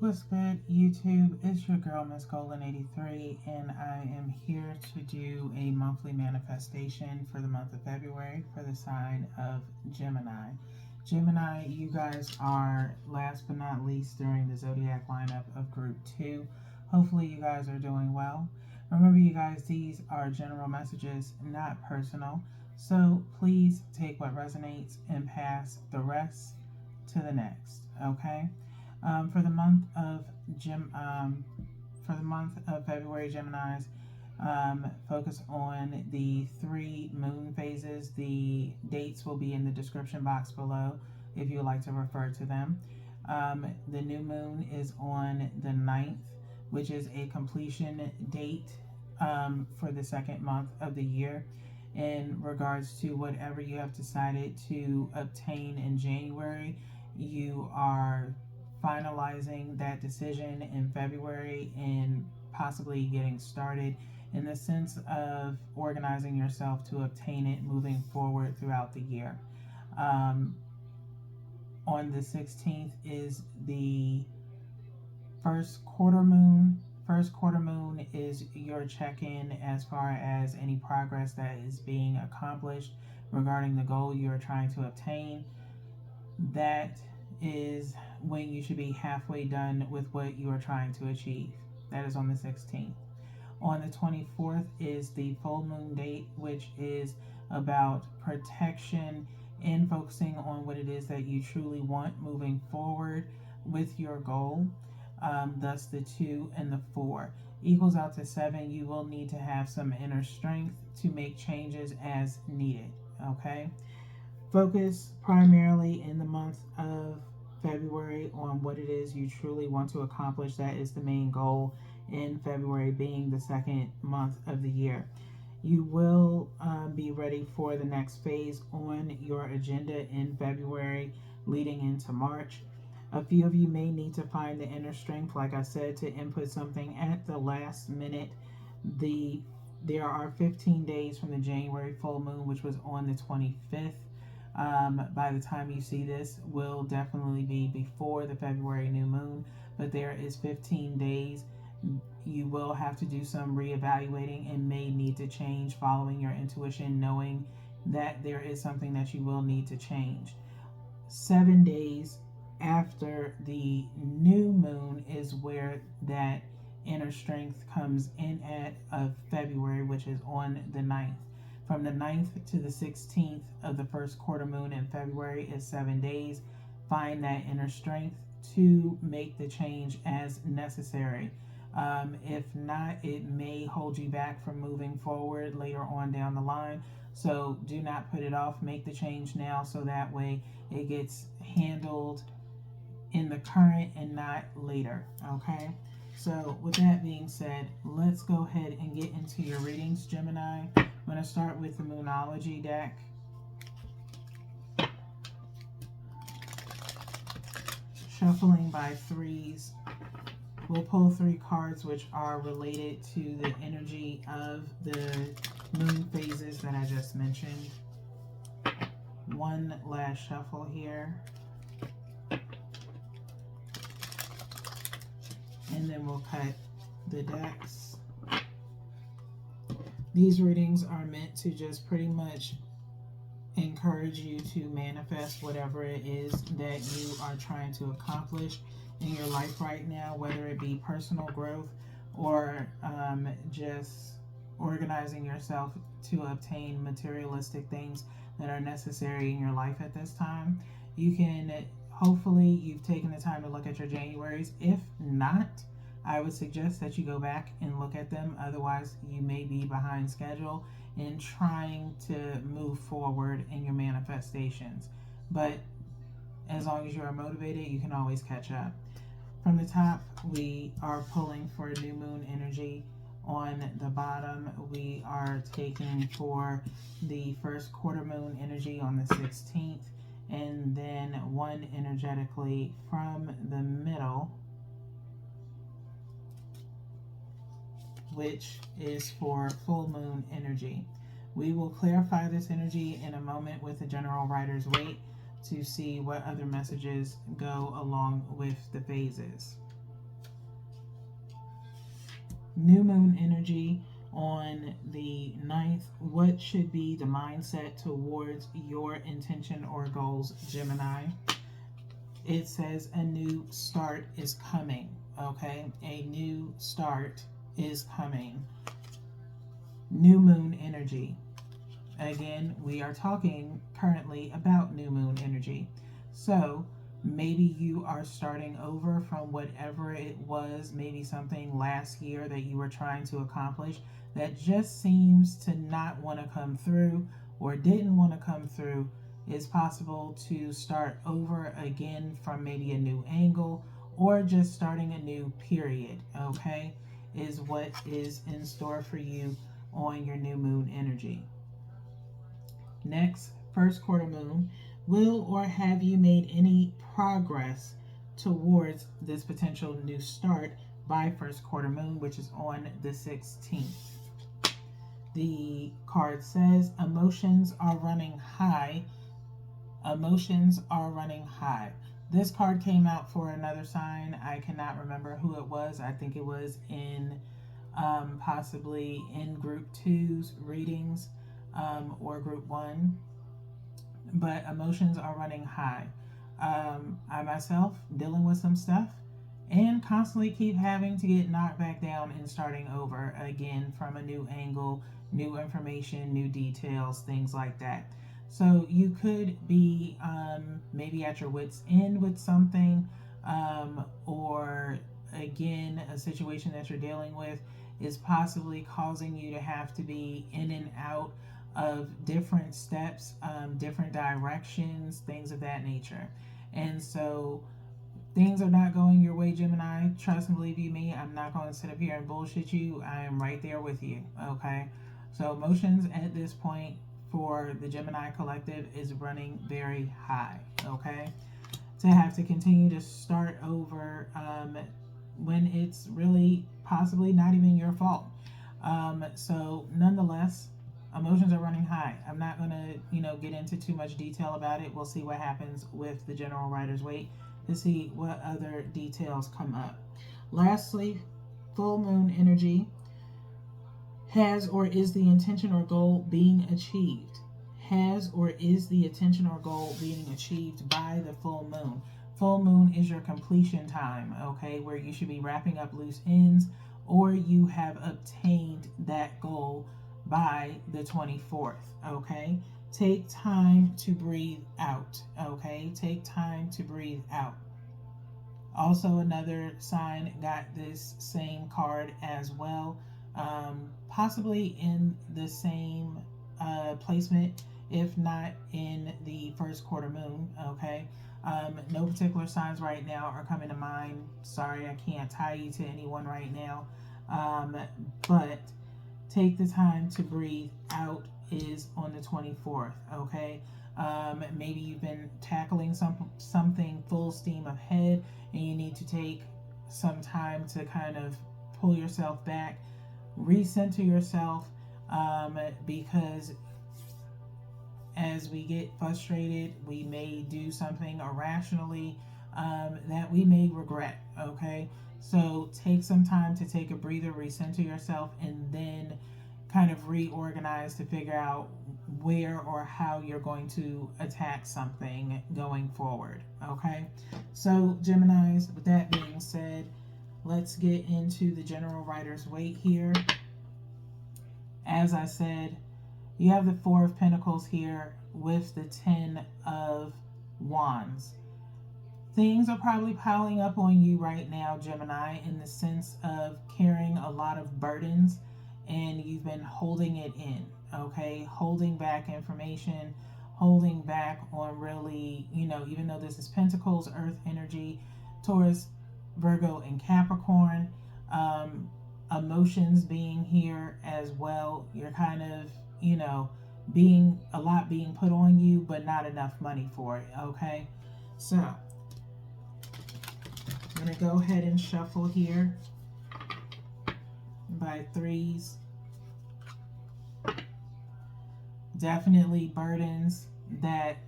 What's good, YouTube? It's your girl, Miss Golden 83, and I am here to do a monthly manifestation for the month of February for the sign of Gemini. Gemini, you guys are last but not least during the zodiac lineup of Group 2. Hopefully, you guys are doing well. Remember, you guys, these are general messages, not personal. So please take what resonates and pass the rest to the next. Okay. For the month of February, Geminis, focus on the 3 moon phases. The dates will be in the description box below if you would like to refer to them. The new moon is on the 9th, which is a completion date for the second month of the year in regards to whatever you have decided to obtain in January. You are finalizing that decision in February and possibly getting started in the sense of organizing yourself to obtain it moving forward throughout the year. On the 16th is the first quarter moon. First quarter moon is your check-in as far as any progress that is being accomplished regarding the goal you are trying to obtain. That is when you should be halfway done with what you are trying to achieve. That is on the 16th. On the 24th is the full moon date, which is about protection and focusing on what it is that you truly want moving forward with your goal. Thus, the 2 and the 4 equals out to 7. You will need to have some inner strength to make changes as needed. Okay. Focus primarily in the month of February on what it is you truly want to accomplish. That is the main goal in February, being the second month of the year. You will be ready for the next phase on your agenda in February leading into March. A few of you may need to find the inner strength, like I said, to input something at the last minute. There are 15 days from the January full moon, which was on the 25th. By the time you see this, will definitely be before the February new moon, but there is 15 days. You will have to do some reevaluating and may need to change, following your intuition, knowing that there is something that you will need to change. 7 days after the new moon is where that inner strength comes in at of February, which is on the 9th. From the 9th to the 16th of the first quarter moon in February is 7 days. Find that inner strength to make the change as necessary. If not, it may hold you back from moving forward later on down the line. So do not put it off. Make the change now so that way it gets handled in the current and not later. Okay? So with that being said, let's go ahead and get into your readings, Gemini. I'm going to start with the Moonology deck. Shuffling by threes. We'll pull 3 cards which are related to the energy of the moon phases that I just mentioned. One last shuffle here. And then we'll cut the decks. These readings are meant to just pretty much encourage you to manifest whatever it is that you are trying to accomplish in your life right now, whether it be personal growth or just organizing yourself to obtain materialistic things that are necessary in your life at this time. You can, hopefully you've taken the time to look at your Januaries. If not, I would suggest that you go back and look at them. Otherwise, you may be behind schedule in trying to move forward in your manifestations. But as long as you are motivated, you can always catch up. From the top, we are pulling for new moon energy. On the bottom, we are taking for the first quarter moon energy on the 16th. And then one energetically from the middle, which is for full moon energy. We will clarify this energy in a moment with the general writer's weight to see what other messages go along with the phases. New moon energy on the 9th. What should be the mindset towards your intention or goals, Gemini? It says a new start is coming. Okay, a new start is coming. New moon energy. Again, we are talking currently about new moon energy. So maybe you are starting over from whatever it was, maybe something last year that you were trying to accomplish that just seems to not want to come through or didn't want to come through. It's possible to start over again from maybe a new angle or just starting a new period, okay, is what is in store for you on your new moon energy. Next, first quarter moon. Will or have you made any progress towards this potential new start by first quarter moon, which is on the 16th? The card says emotions are running high. Emotions are running high. This card came out for another sign. I cannot remember who it was. I think it was in possibly in group 2's readings or group 1. But emotions are running high. I myself dealing with some stuff and constantly keep having to get knocked back down and starting over again from a new angle, new information, new details, things like that. So you could be maybe at your wit's end with something, or again, a situation that you're dealing with is possibly causing you to have to be in and out of different steps, different directions, things of that nature. And so things are not going your way, Gemini. Trust and believe you me, I'm not going to sit up here and bullshit you. I am right there with you, okay? So emotions at this point for the Gemini collective is running very high, okay? To have to continue to start over when it's really possibly not even your fault. So nonetheless, emotions are running high. I'm not going to, get into too much detail about it. We'll see what happens with the general writer's weight to see what other details come up. Lastly, full moon energy. Has or is the intention or goal being achieved? Has or is the intention or goal being achieved by the full moon? Full moon is your completion time, okay, where you should be wrapping up loose ends or you have obtained that goal by the 24th, okay? Take time to breathe out, okay? Take time to breathe out. Also, another sign got this same card as well, possibly in the same placement, if not in the first quarter moon, okay? No particular signs right now are coming to mind. Sorry, I can't tie you to anyone right now. But take the time to breathe out is on the 24th, okay? Maybe you've been tackling something full steam ahead and you need to take some time to kind of pull yourself back, recenter yourself, because as we get frustrated, we may do something irrationally that we may regret, okay? So take some time to take a breather, recenter yourself, and then kind of reorganize to figure out where or how you're going to attack something going forward, okay? So Geminis, with that being said, let's get into the general writer's weight here. As I said, you have the Four of Pentacles here with the 10 of Wands. Things are probably piling up on you right now, Gemini, in the sense of carrying a lot of burdens and you've been holding it in, okay? Holding back information, holding back on really, even though this is Pentacles, Earth energy, Taurus, Virgo, and Capricorn, emotions being here as well. You're kind of, being put on you, but not enough money for it, okay? So I'm going to go ahead and shuffle here by threes. Definitely burdens that,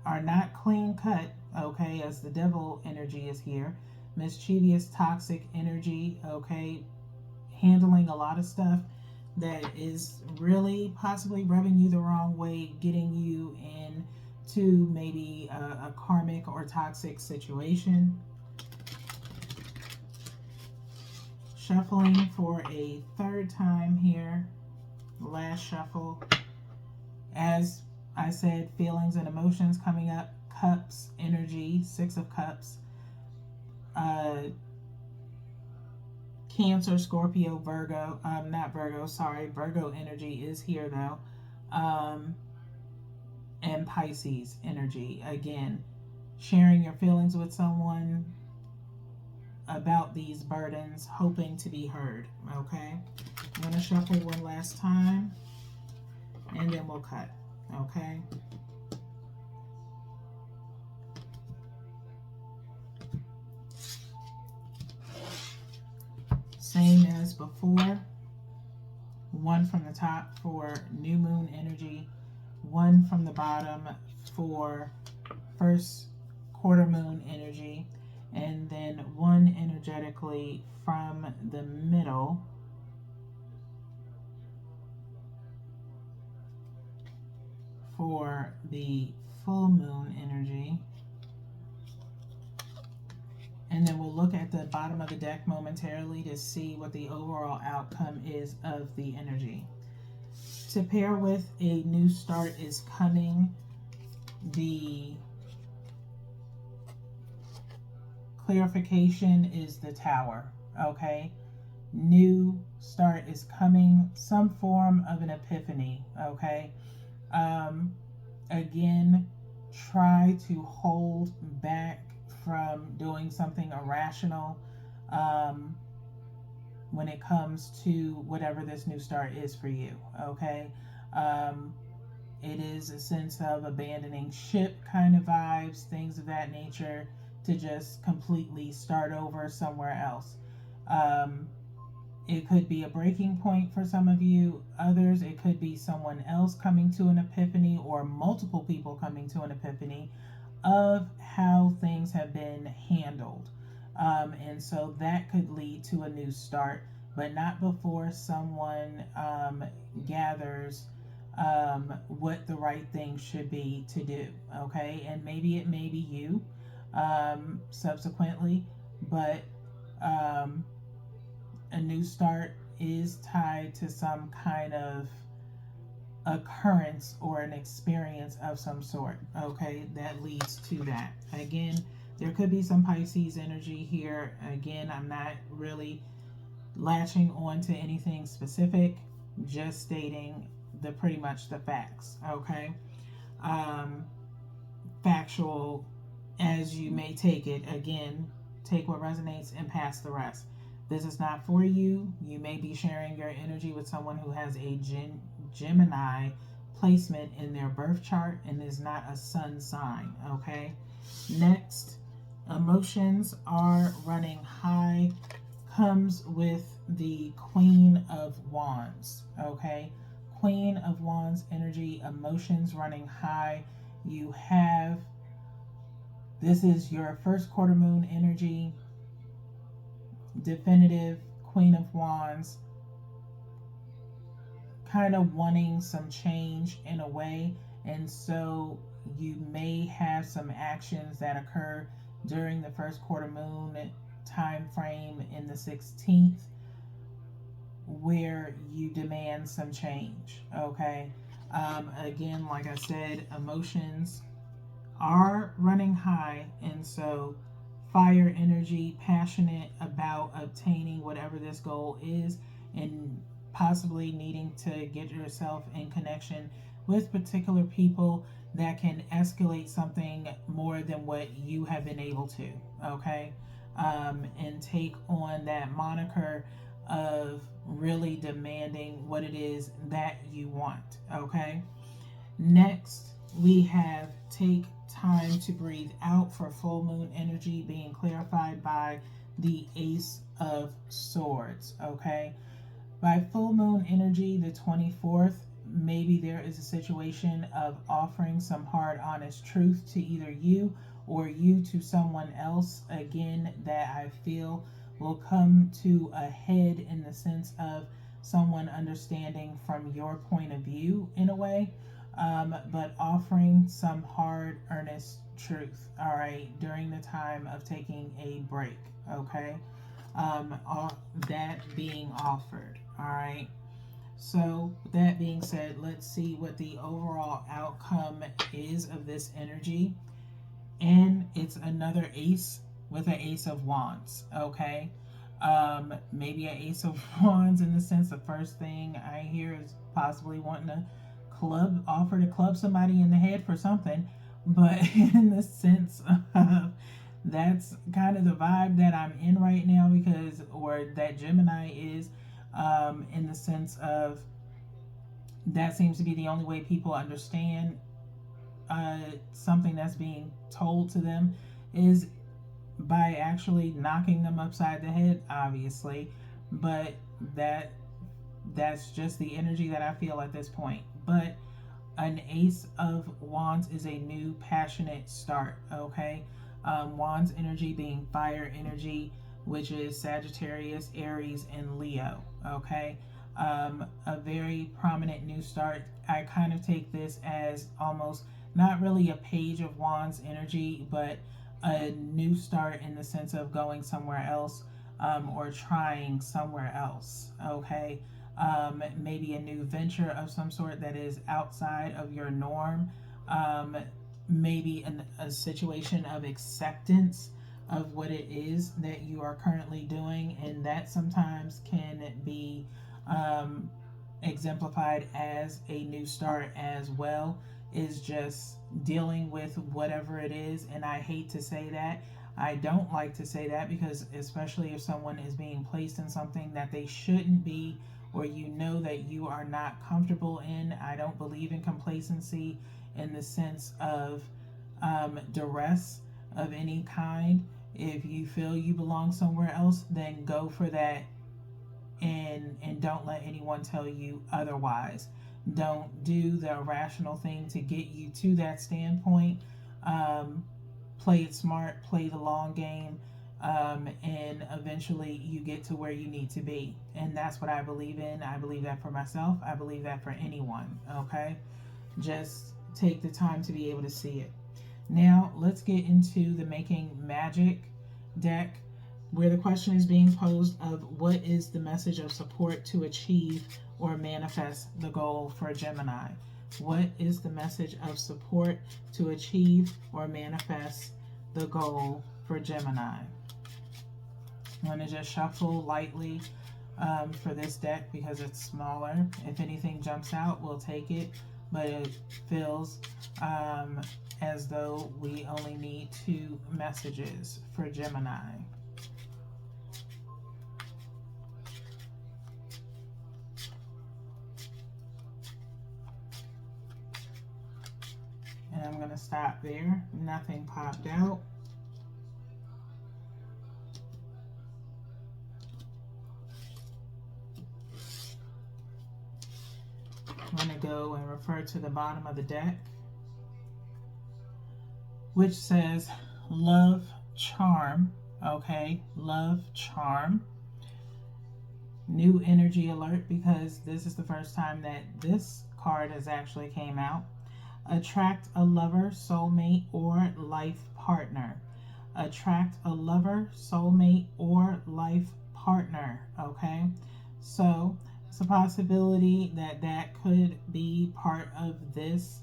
are not clean cut, okay, as the devil energy is here. Mischievous, toxic energy, okay, handling a lot of stuff that is really possibly rubbing you the wrong way, getting you into maybe a karmic or toxic situation. Shuffling for a third time here. Last shuffle. As I said, feelings and emotions coming up. Cups, energy, Six of Cups. Cancer, Scorpio, Virgo. Not Virgo, sorry. Virgo energy is here though. And Pisces energy. Again, sharing your feelings with someone about these burdens, hoping to be heard. Okay? I'm going to shuffle one last time and then we'll cut. Okay? Same as before. One from the top for new moon energy. One from the bottom for first quarter moon energy. And then one energetically from the middle for the full moon energy. And then we'll look at the bottom of the deck momentarily to see what the overall outcome is of the energy. To pair with a new start is coming. The clarification is the Tower. Okay? New start is coming. Some form of an epiphany. Okay? Again, try to hold back from doing something irrational when it comes to whatever this new start is for you. Okay? It is a sense of abandoning ship kind of vibes, things of that nature, to just completely start over somewhere else. It could be a breaking point for some of you. Others, it could be someone else coming to an epiphany or multiple people coming to an epiphany of how things have been handled. And so that could lead to a new start, but not before someone gathers what the right thing should be to do. Okay? And maybe it may be you subsequently, but a new start is tied to some kind of occurrence or an experience of some sort. Okay, that leads to that. Again, there could be some Pisces energy here. Again, I'm not really latching on to anything specific, just stating the pretty much the facts. Okay, factual as you may take it. Again, take what resonates and pass the rest. This is not for you. You may be sharing your energy with someone who has a Gemini placement in their birth chart and is not a sun sign. Okay. Next, emotions are running high comes with the Queen of Wands. Okay. Queen of Wands energy, emotions running high. You have, this is your first quarter moon energy. Definitive Queen of Wands, kind of wanting some change in a way, and so you may have some actions that occur during the first quarter moon time frame in the 16th where you demand some change. Okay, again, like I said, emotions are running high, and so fire energy, passionate about obtaining whatever this goal is, and possibly needing to get yourself in connection with particular people that can escalate something more than what you have been able to. Okay, and take on that moniker of really demanding what it is that you want. Okay, next we have take time to breathe out for full moon energy, being clarified by the Ace of Swords. Okay, by full moon energy, the 24th, maybe there is a situation of offering some hard, honest truth to either you or you to someone else. Again, that I feel will come to a head in the sense of someone understanding from your point of view in a way, but offering some hard, earnest truth, all right, during the time of taking a break, okay? All that being offered, all right? So, with that being said, let's see what the overall outcome is of this energy. And it's another ace with an ace of wands, okay? Maybe an ace of wands in the sense the first thing I hear is possibly wanting to offer to club somebody in the head for something, but in the sense of that's kind of the vibe that I'm in right now, because, or that Gemini is, in the sense of that seems to be the only way people understand something that's being told to them is by actually knocking them upside the head, obviously, but that's just the energy that I feel at this point. But an ace of wands is a new passionate start, okay? Wands energy being fire energy, which is Sagittarius, Aries, and Leo, okay? A very prominent new start. I kind of take this as almost not really a page of wands energy, but a new start in the sense of going somewhere else, or trying somewhere else, okay? Maybe a new venture of some sort that is outside of your norm, maybe a situation of acceptance of what it is that you are currently doing, and that sometimes can be exemplified as a new start as well, is just dealing with whatever it is. And I hate to say that, I don't like to say that, because especially if someone is being placed in something that they shouldn't be, or you know that you are not comfortable in, I don't believe in complacency in the sense of duress of any kind. If you feel you belong somewhere else, then go for that, and don't let anyone tell you otherwise. Don't do the irrational thing to get you to that standpoint. Play it smart, play the long game, and eventually you get to where you need to be. And that's what I believe in. I believe that for myself. I believe that for anyone. Okay? Just take the time to be able to see it. Now, let's get into the Making Magic deck, where the question is being posed of what is the message of support to achieve or manifest the goal for Gemini. What is the message of support to achieve or manifest the goal for Gemini? I'm going to just shuffle lightly for this deck because it's smaller. If anything jumps out, we'll take it, but it feels as though we only need 2 messages for Gemini. And I'm going to stop there. Nothing popped out. I'm going to go and refer to the bottom of the deck, which says Love Charm. Okay, Love Charm. New energy alert, because this is the first time that this card has actually came out. Attract a lover, soulmate, or life partner. Attract a lover, soulmate, or life partner. Okay, so it's a possibility that that could be part of this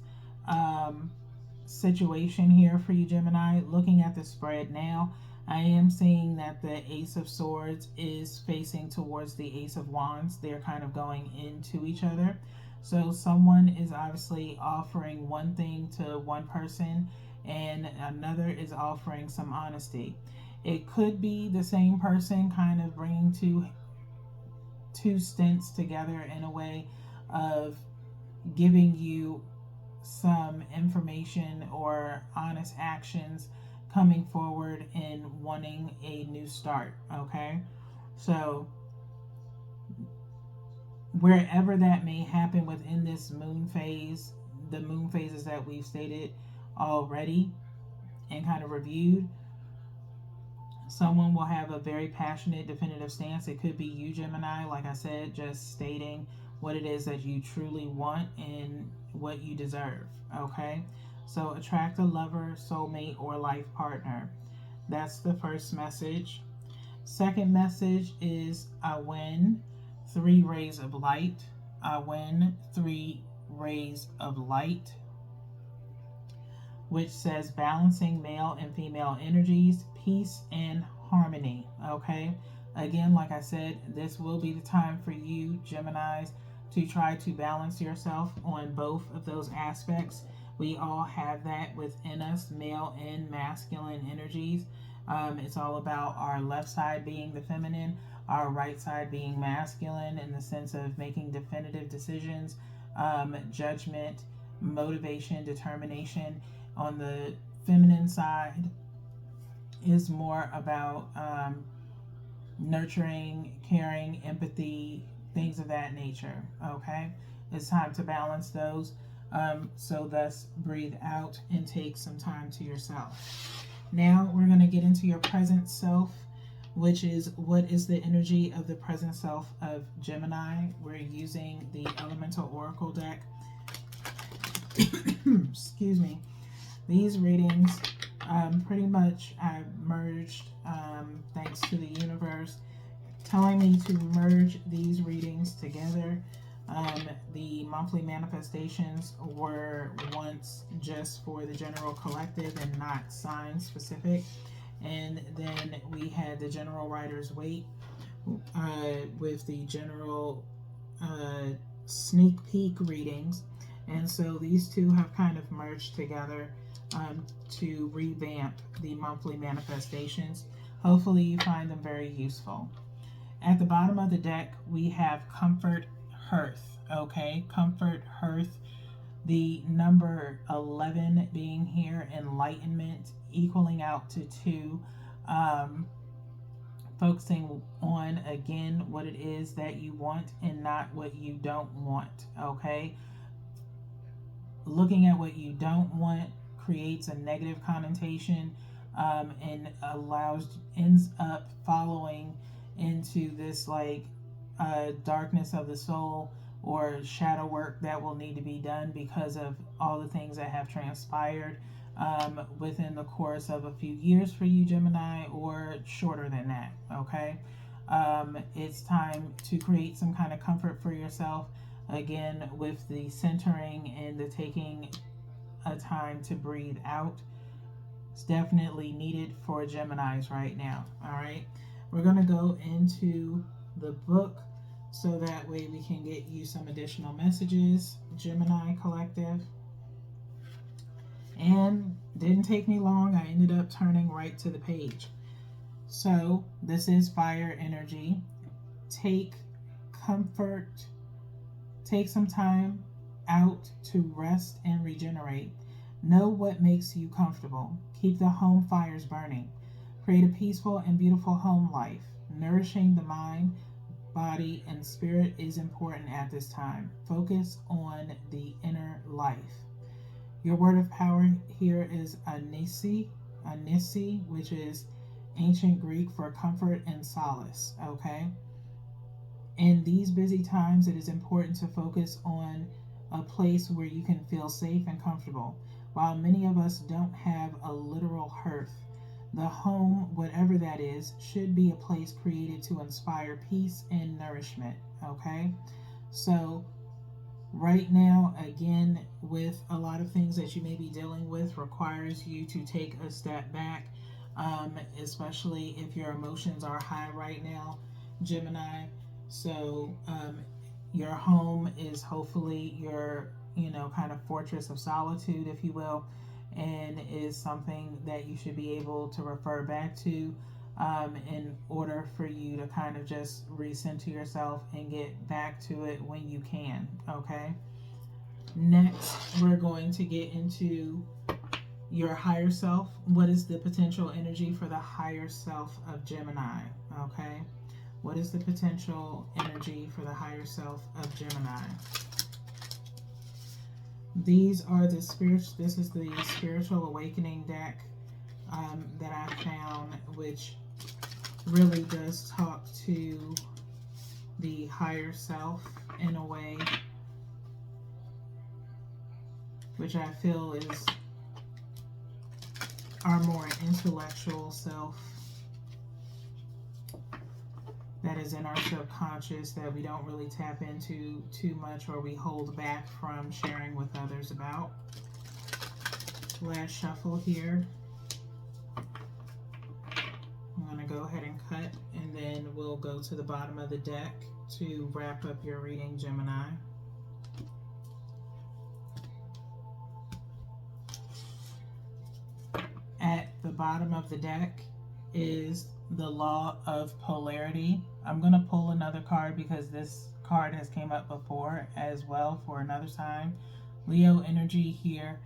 situation here for you, Gemini. Looking at the spread now, I am seeing that the Ace of Swords is facing towards the Ace of Wands. They're kind of going into each other. So someone is obviously offering one thing to one person, and another is offering some honesty. It could be the same person kind of bringing two stints together in a way of giving you some information or honest actions coming forward and wanting a new start. Okay, so wherever that may happen within this moon phase, the moon phases that we've stated already and kind of reviewed, Someone will have a very passionate, definitive stance. It could be you, Gemini, like I said, just stating what it is that you truly want and what you deserve. Okay? So attract a lover, soulmate, or life partner. That's the first message. Second message is I win 3 rays of light. I win 3 rays of light, which says balancing male and female energies, peace and harmony. Okay? Again, like I said, this will be the time for you, Geminis, to try to balance yourself on both of those aspects. We all have that within us, male and masculine energies. It's all about our left side being the feminine, our right side being masculine, in the sense of making definitive decisions, judgment, motivation, determination. On the feminine side is more about nurturing, caring, empathy, things of that nature. Okay, it's time to balance those. So thus breathe out and take some time to yourself. Now we're going to get into your present self, which is what is the energy of the present self of Gemini. We're using the Elemental Oracle deck. Excuse me. These readings pretty much I've merged, thanks to the universe telling me to merge these readings together. The monthly manifestations were once just for the general collective and not sign specific. And then we had the general writer's weight with the general sneak peek readings. And so these two have kind of merged together to revamp the monthly manifestations. Hopefully you find them very useful. At the bottom of the deck, we have Comfort Hearth. Okay, Comfort Hearth. The number 11 being here, enlightenment, equaling out to 2. Focusing on, again, what it is that you want and not what you don't want. Okay, looking at what you don't want creates a negative connotation, and ends up following into this like darkness of the soul or shadow work that will need to be done because of all the things that have transpired within the course of a few years for you, Gemini, or shorter than that. Okay, it's time to create some kind of comfort for yourself, again with the centering and the taking a time to breathe out. It's definitely needed for Geminis right now. All right, we're going to go into the book so that way we can get you some additional messages, Gemini collective. And didn't take me long. I ended up turning right to the page. So this is fire energy. Take comfort. Take some time out to rest and regenerate. Know what makes you comfortable. Keep the home fires burning. Create a peaceful and beautiful home life. Nourishing the mind, body, and spirit is important at this time. Focus on the inner life. Your word of power here is anisi, which is ancient Greek for comfort and solace. Okay? In these busy times, it is important to focus on a place where you can feel safe and comfortable. While many of us don't have a literal hearth, the home, whatever that is, should be a place created to inspire peace and nourishment. Okay? So right now, again, with a lot of things that you may be dealing with, requires you to take a step back, especially if your emotions are high right now, Gemini. So your home is hopefully your, kind of fortress of solitude, if you will, and is something that you should be able to refer back to in order for you to kind of just recenter yourself and get back to it when you can. Okay, next we're going to get into your higher self. What is the potential energy for the higher self of Gemini? Okay, what is the potential energy for the higher self of Gemini? These are the this is the spiritual awakening deck that I found, which really does talk to the higher self in a way, which I feel is our more intellectual self that is in our subconscious that we don't really tap into too much, or we hold back from sharing with others about. Last shuffle here. I'm going to go ahead and cut, and then we'll go to the bottom of the deck to wrap up your reading, Gemini. At the bottom of the deck is the law of polarity. I'm going to pull another card because this card has came up before as well for another sign. Leo energy here.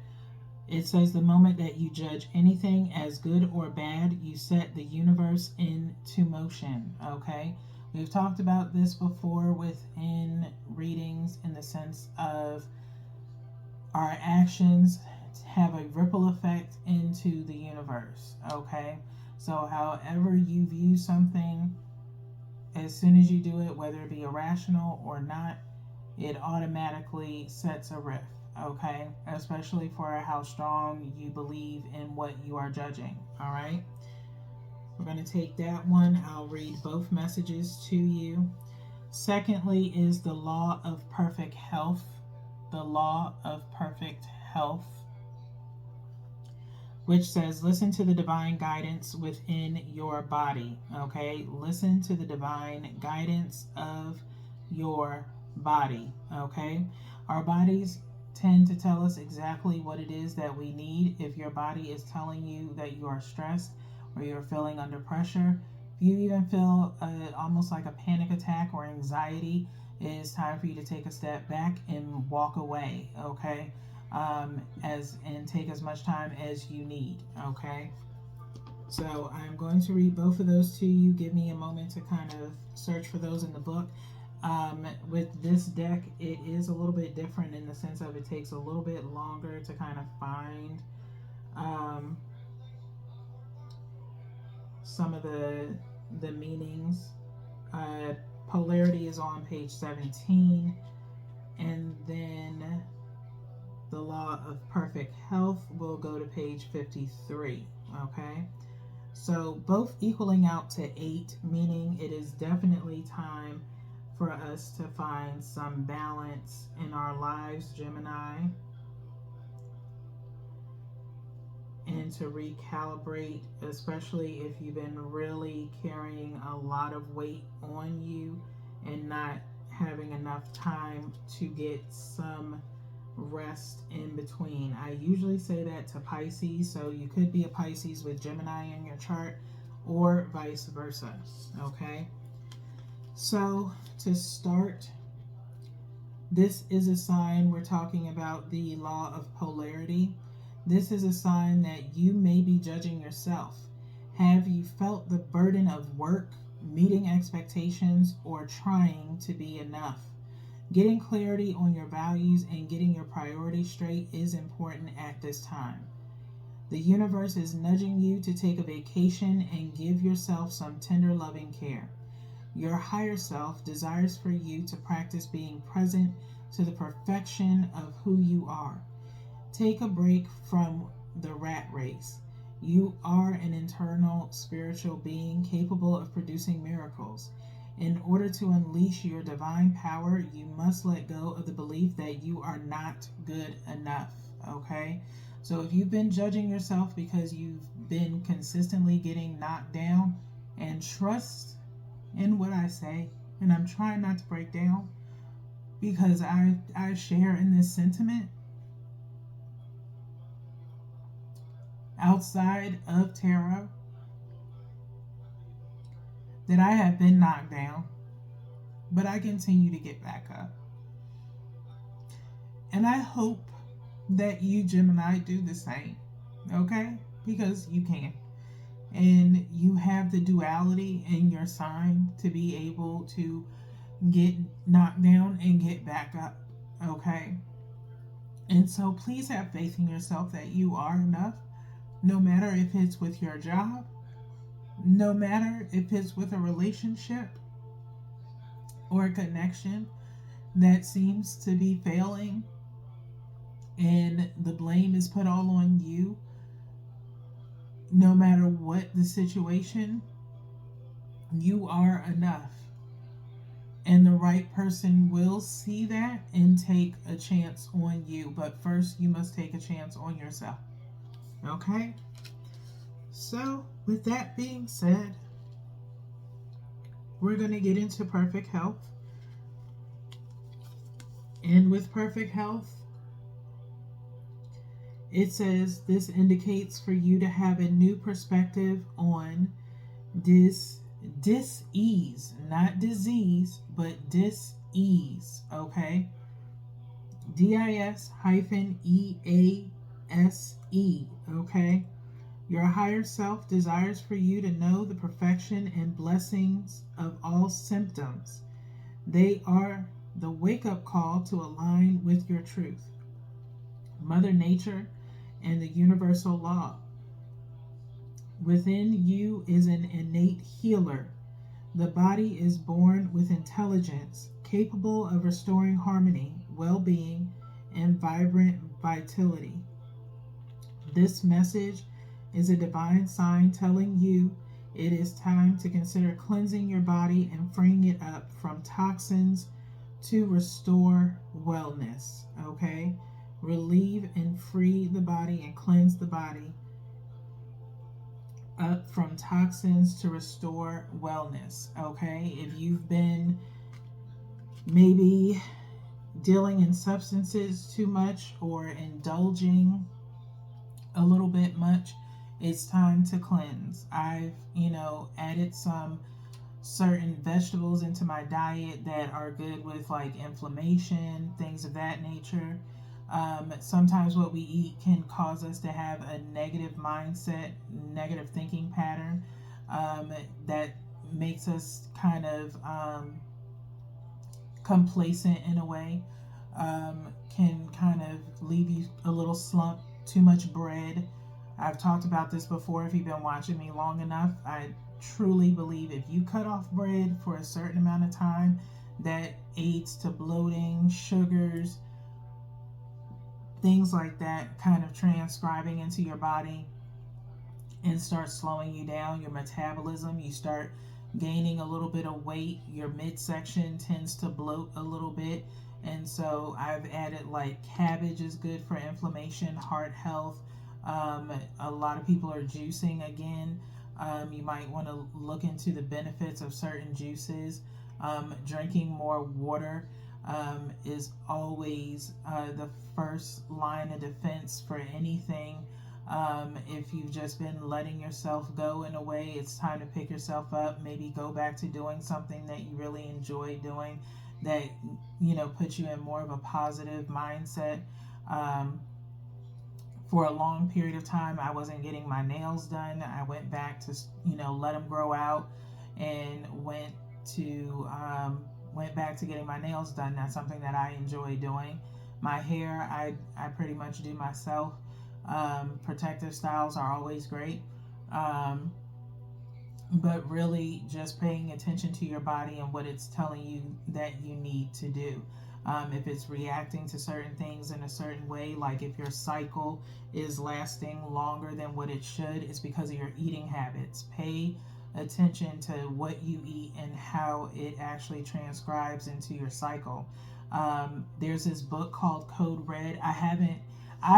It says the moment that you judge anything as good or bad, you set the universe into motion. Okay, we've talked about this before within readings, in the sense of our actions have a ripple effect into the universe. Okay, so however you view something, as soon as you do it, whether it be irrational or not, it automatically sets a rift. Okay, especially for how strong you believe in what you are judging. All right, we're going to take that one. I'll read both messages to you. Secondly is the law of perfect health. The law of perfect health, which says listen to the divine guidance within your body. Okay, listen to the divine guidance of your body. Okay, our bodies tend to tell us exactly what it is that we need. If your body is telling you that you are stressed or you're feeling under pressure, if you even feel almost like a panic attack or anxiety, it is time for you to take a step back and walk away. Okay, and take as much time as you need. Okay, so I'm going to read both of those to you. Give me a moment to kind of search for those in the book. With this deck, it is a little bit different in the sense of it takes a little bit longer to kind of find some of the meanings. Polarity is on page 17, and then the law of perfect health will go to page 53. Okay, so both equaling out to 8, meaning it is definitely time for us to find some balance in our lives, Gemini, and to recalibrate, especially if you've been really carrying a lot of weight on you and not having enough time to get some rest in between. I usually say that to Pisces, so you could be a Pisces with Gemini in your chart, or vice versa. Okay, so to start, this is a sign, we're talking about the law of polarity. This is a sign that you may be judging yourself. Have you felt the burden of work, meeting expectations, or trying to be enough? Getting clarity on your values and getting your priorities straight is important at this time. The universe is nudging you to take a vacation and give yourself some tender, loving care. Your higher self desires for you to practice being present to the perfection of who you are. Take a break from the rat race. You are an internal spiritual being capable of producing miracles. In order to unleash your divine power, you must let go of the belief that you are not good enough. Okay? So if you've been judging yourself because you've been consistently getting knocked down, and trust in what I say, and I'm trying not to break down because I share in this sentiment. Outside of tarot, that I have been knocked down, but I continue to get back up. And I hope that you, Gemini, do the same. Okay? Because you can. And you have the duality in your sign to be able to get knocked down and get back up. Okay? And so please have faith in yourself that you are enough, no matter if it's with your job, No matter if it's with a relationship or a connection that seems to be failing and the blame is put all on you, no matter what the situation, you are enough. And the right person will see that and take a chance on you. But first, you must take a chance on yourself. Okay? So, with that being said, we're going to get into perfect health. And with perfect health, it says this indicates for you to have a new perspective on dis-ease, not disease, but dis-ease, okay? DIS-EASE, okay? Your higher self desires for you to know the perfection and blessings of all symptoms. They are the wake-up call to align with your truth, Mother Nature, and the universal law. Within you is an innate healer. The body is born with intelligence, capable of restoring harmony, well-being, and vibrant vitality. This message is a divine sign telling you it is time to consider cleansing your body and freeing it up from toxins to restore wellness, okay? Relieve and free the body and cleanse the body up from toxins to restore wellness, okay? If you've been maybe dealing in substances too much or indulging a little bit much, it's time to cleanse. I've, added some certain vegetables into my diet that are good with like inflammation, things of that nature. Sometimes what we eat can cause us to have a negative mindset, negative thinking pattern that makes us kind of complacent in a way, can kind of leave you a little slump. Too much bread. I've talked about this before if you've been watching me long enough. I truly believe if you cut off bread for a certain amount of time, that aids to bloating, sugars, things like that kind of transcribing into your body and start slowing you down, your metabolism. You start gaining a little bit of weight. Your midsection tends to bloat a little bit. And so I've added like cabbage is good for inflammation, heart health. A lot of people are juicing again. You might want to look into the benefits of certain juices. Drinking more water is always the first line of defense for anything. If you've just been letting yourself go in a way, it's time to pick yourself up. Maybe go back to doing something that you really enjoy doing that, puts you in more of a positive mindset. For a long period of time, I wasn't getting my nails done. I went back to, let them grow out and went back to getting my nails done. That's something that I enjoy doing. My hair, I pretty much do myself. Protective styles are always great. But really just paying attention to your body and what it's telling you that you need to do. If it's reacting to certain things in a certain way, like if your cycle is lasting longer than what it should, it's because of your eating habits. Pay attention to what you eat and how it actually transcribes into your cycle. There's this book called Code Red. I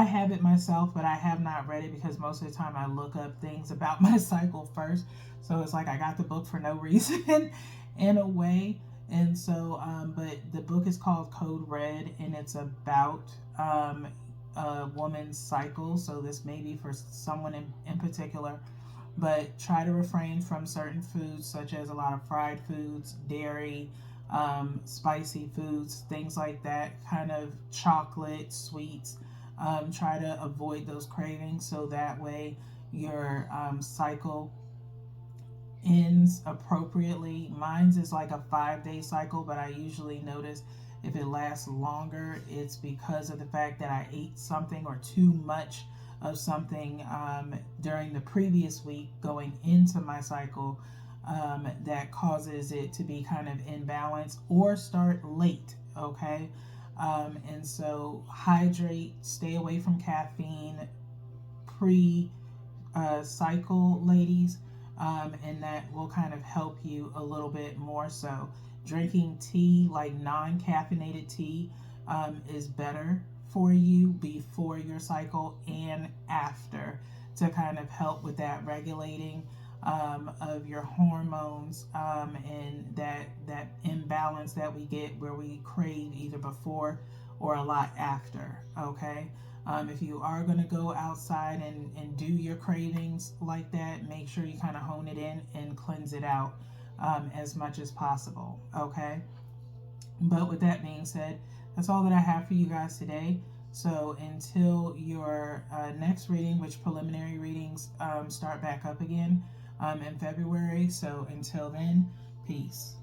have it myself, but I have not read it because most of the time I look up things about my cycle first. So it's like I got the book for no reason in a way. And so, but the book is called Code Red, and it's about a woman's cycle. So this may be for someone in particular, but try to refrain from certain foods such as a lot of fried foods, dairy, spicy foods, things like that, kind of chocolate, sweets. Try to avoid those cravings so that way your cycle ends appropriately. Mine's is like a 5-day cycle, but I usually notice if it lasts longer, it's because of the fact that I ate something or too much of something during the previous week going into my cycle that causes it to be kind of imbalanced or start late, okay? And so hydrate, stay away from caffeine pre cycle, ladies, and that will kind of help you a little bit more so. Drinking tea, like non caffeinated tea, is better for you before your cycle and after to kind of help with that regulating of your hormones and that imbalance that we get where we crave either before or a lot after. Okay. If you are going to go outside and do your cravings like that, make sure you kind of hone it in and cleanse it out as much as possible. Okay. But with that being said, that's all that I have for you guys today. So until your next reading, which preliminary readings start back up again in February. So until then, peace.